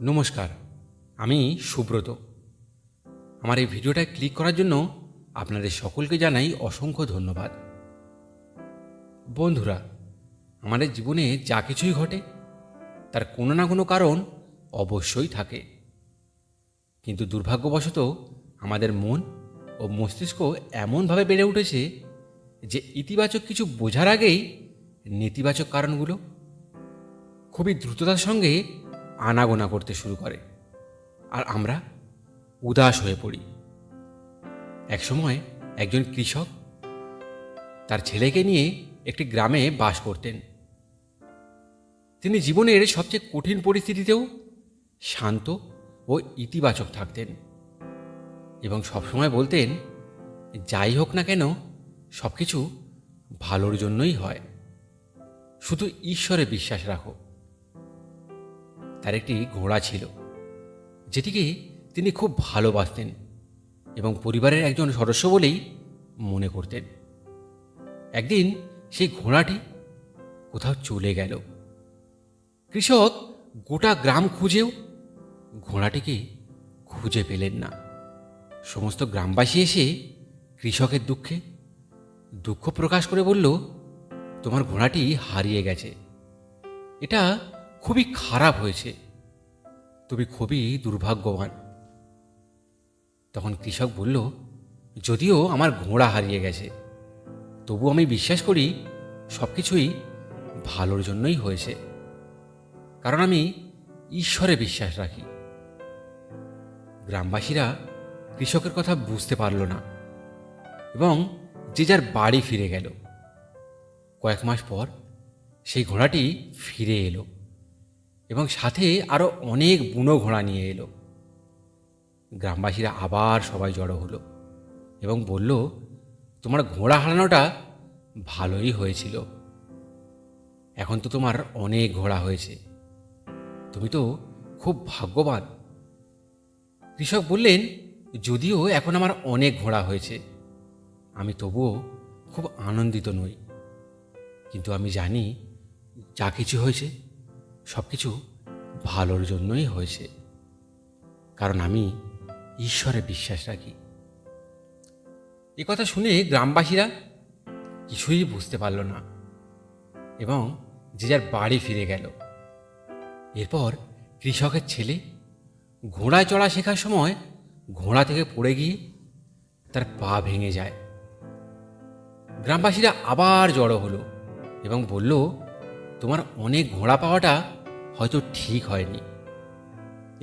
নমস্কার, আমি সুব্রত। আমার এই ভিডিওটায় ক্লিক করার জন্য আপনাদের সকলকে জানাই অসংখ্য ধন্যবাদ। বন্ধুরা, আমাদের জীবনে যা কিছুই ঘটে তার কোনো না কোনো কারণ অবশ্যই থাকে, কিন্তু দুর্ভাগ্যবশত আমাদের মন ও মস্তিষ্ক এমনভাবে বেড়ে উঠেছে যে ইতিবাচক কিছু বোঝার আগেই নেতিবাচক কারণগুলো খুবই দ্রুততার সঙ্গে আনাগোনা করতে শুরু করে, আর আমরা উদাস হয়ে পড়ি। একসময় একজন কৃষক তার ছেলেকে নিয়ে একটি গ্রামে বাস করতেন। তিনি জীবনের সবচেয়ে কঠিন পরিস্থিতিতেও শান্ত ও ইতিবাচক থাকতেন এবং সবসময় বলতেন, যাই হোক না কেন সব কিছু ভালোর জন্যই হয়, শুধু ঈশ্বরে বিশ্বাস রাখো। তার একটি ঘোড়া ছিল যেটিকে তিনি খুব ভালোবাসতেন এবং পরিবারের একজন সদস্য বলেই মনে করতেন। একদিন সেই ঘোড়াটি কোথাও চলে গেল। কৃষক গোটা গ্রাম খুঁজেও ঘোড়াটিকে খুঁজে পেলেন না। সমস্ত গ্রামবাসী এসে কৃষকের দুঃখ প্রকাশ করে বলল, তোমার ঘোড়াটি হারিয়ে গেছে, এটা খুবই খারাপ হয়েছে, তুমি খুবই দুর্ভাগ্যবান। তখন কৃষক বলল, যদিও আমার ঘোড়া হারিয়ে গেছে, তবু আমি বিশ্বাস করি সব কিছুই ভালোর জন্যই হয়েছে, কারণ আমি ঈশ্বরে বিশ্বাস রাখি। গ্রামবাসীরা কৃষকের কথা বুঝতে পারল না এবং যে যার বাড়ি ফিরে গেল। কয়েক মাস পর সেই ঘোড়াটি ফিরে এলো এবং সাথে আরও অনেক বুনো ঘোড়া নিয়ে এলো। গ্রামবাসীরা আবার সবাই জড়ো হলো এবং বলল, তোমার ঘোড়া হারানোটা ভালোই হয়েছিল, এখন তো তোমার অনেক ঘোড়া হয়েছে, তুমি তো খুব ভাগ্যবান। কৃষক বললেন, যদিও এখন আমার অনেক ঘোড়া হয়েছে, আমি তবুও খুব আনন্দিত নই, কিন্তু আমি জানি যা কিছু হয়েছে সব কিছু ভালোর জন্যই হয়েছে, কারণ আমি ঈশ্বরে বিশ্বাস রাখি। এ কথা শুনে গ্রামবাসীরা কিছুই বুঝতে পারল না এবং যে যার বাড়ি ফিরে গেল। এরপর কৃষকের ছেলে ঘোড়ায় চড়া শেখার সময় ঘোড়া থেকে পড়ে গিয়ে তার পা ভেঙে যায়। গ্রামবাসীরা আবার জড়ো হলো এবং বলল, তোমার অনেক ঘোড়া পাওয়াটা হয়তো ঠিক হয়নি,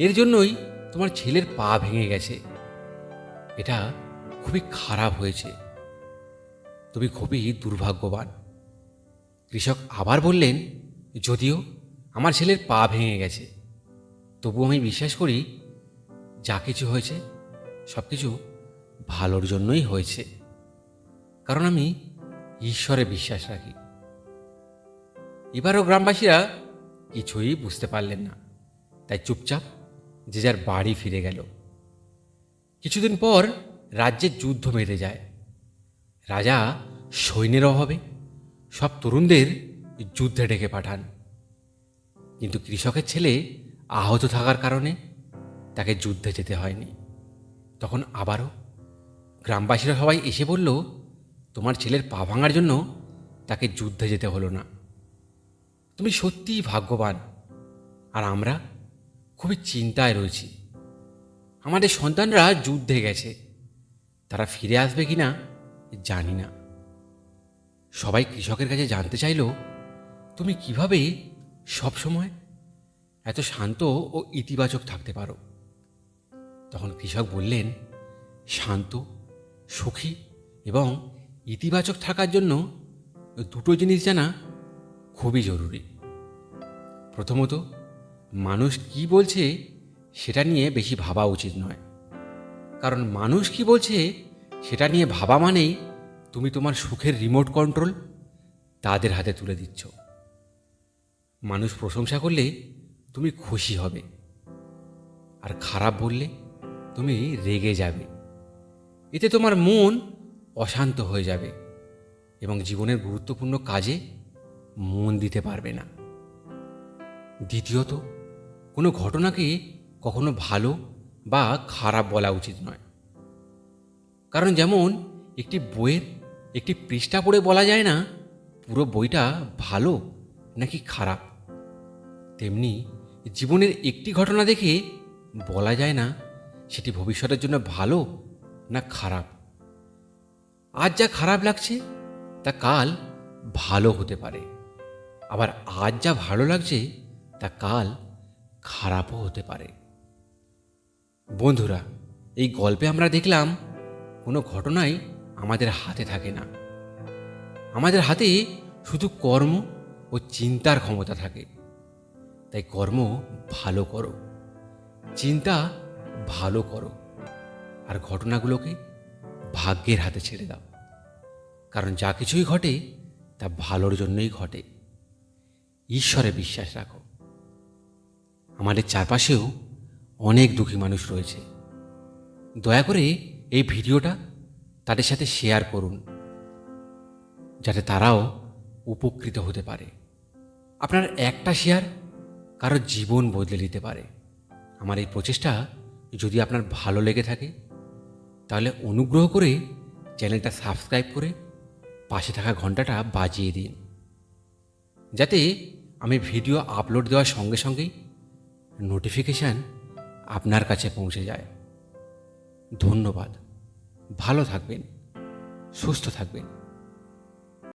এর জন্যই তোমার ছেলের পা ভেঙে গেছে, এটা খুবই খারাপ হয়েছে, তুমি খুবই দুর্ভাগ্যবান। কৃষক আবার বললেন, যদিও আমার ছেলের পা ভেঙে গেছে, তবু আমি বিশ্বাস করি যা কিছু হয়েছে সব কিছু ভালোর জন্যই হয়েছে, কারণ আমি ঈশ্বরে বিশ্বাস রাখি। এবারও গ্রামবাসীরা কিছুই বুঝতে পারলেন না, তাই চুপচাপ যে যার বাড়ি ফিরে গেল। কিছুদিন পর রাজ্যে যুদ্ধ বেঁধে যায়। রাজা সৈন্যের অভাবে সব তরুণদের যুদ্ধে ডেকে পাঠান, কিন্তু কৃষকের ছেলে আহত থাকার কারণে তাকে যুদ্ধে যেতে হয়নি। তখন আবারও গ্রামবাসীরা সবাই এসে বলল, তোমার ছেলের পা ভাঙার জন্য তাকে যুদ্ধে যেতে হলো না, তুমি সত্যিই ভাগ্যবান। আর আমরা খুবই চিন্তায় রয়েছি, আমাদের সন্তানরা যুদ্ধে গেছে, তারা ফিরে আসবে কি না জানি না। সবাই কৃষকের কাছে জানতে চাইল, তুমি কিভাবে সবসময় এত শান্ত ও ইতিবাচক থাকতে পারো? তখন কৃষক বললেন, শান্ত, সুখী এবং ইতিবাচক থাকার জন্য দুটো জিনিস জানা খুবই জরুরি। প্রথমত, মানুষ কি বলছে সেটা নিয়ে বেশি ভাবা উচিত নয়, কারণ মানুষ কি বলছে সেটা নিয়ে ভাবা মানেই তুমি তোমার সুখের রিমোট কন্ট্রোল তাদের হাতে তুলে দিচ্ছ। মানুষ প্রশংসা করলে তুমি খুশি হবে, আর খারাপ বললে তুমি রেগে যাবে। এতে তোমার মন অশান্ত হয়ে যাবে এবং জীবনের গুরুত্বপূর্ণ কাজে মন দিতে পারবে না। দ্বিতীয়ত, কোনো ঘটনাকে কখনো ভালো বা খারাপ বলা উচিত নয়। কারণ যেমন একটি বইয়ের একটি পৃষ্ঠা পড়ে বলা যায় না পুরো বইটা ভালো নাকি খারাপ, তেমনি জীবনের একটি ঘটনা দেখে বলা যায় না সেটি ভবিষ্যতের জন্য ভালো না খারাপ। আজ যা খারাপ লাগছে তা কাল ভালো হতে পারে, আবার আজ যা ভালো লাগছে তা কাল খারাপও হতে পারে। বন্ধুরা, এই গল্পে আমরা দেখলাম কোনো ঘটনাই আমাদের হাতে থাকে না। আমাদের হাতে শুধু কর্ম ও চিন্তার ক্ষমতা থাকে। তাই কর্ম ভালো করো, চিন্তা ভালো করো, আর ঘটনাগুলোকে ভাগ্যের হাতে ছেড়ে দাও। কারণ যা কিছুই ঘটে তা ভালোর জন্যই ঘটে। ঈশ্বরে বিশ্বাস রাখো। আমাদের চারপাশেও অনেক দুঃখী মানুষ রয়েছে। দয়া করে এই ভিডিওটা তাদের সাথে শেয়ার করুন, যাতে তারাও উপকৃত হতে পারে। আপনার একটা শেয়ার কারো জীবন বদলে দিতে পারে। আমার এই প্রচেষ্টা যদি আপনার ভালো লেগে থাকে তাহলে অনুগ্রহ করে চ্যানেলটা সাবস্ক্রাইব করে পাশে থাকা ঘন্টাটা বাজিয়ে দিন, যাতে আমি ভিডিও আপলোড দেওয়ার সঙ্গে সঙ্গেই নোটিফিকেশান আপনার কাছে পৌঁছে যায়। ধন্যবাদ। ভালো থাকবেন, সুস্থ থাকবেন।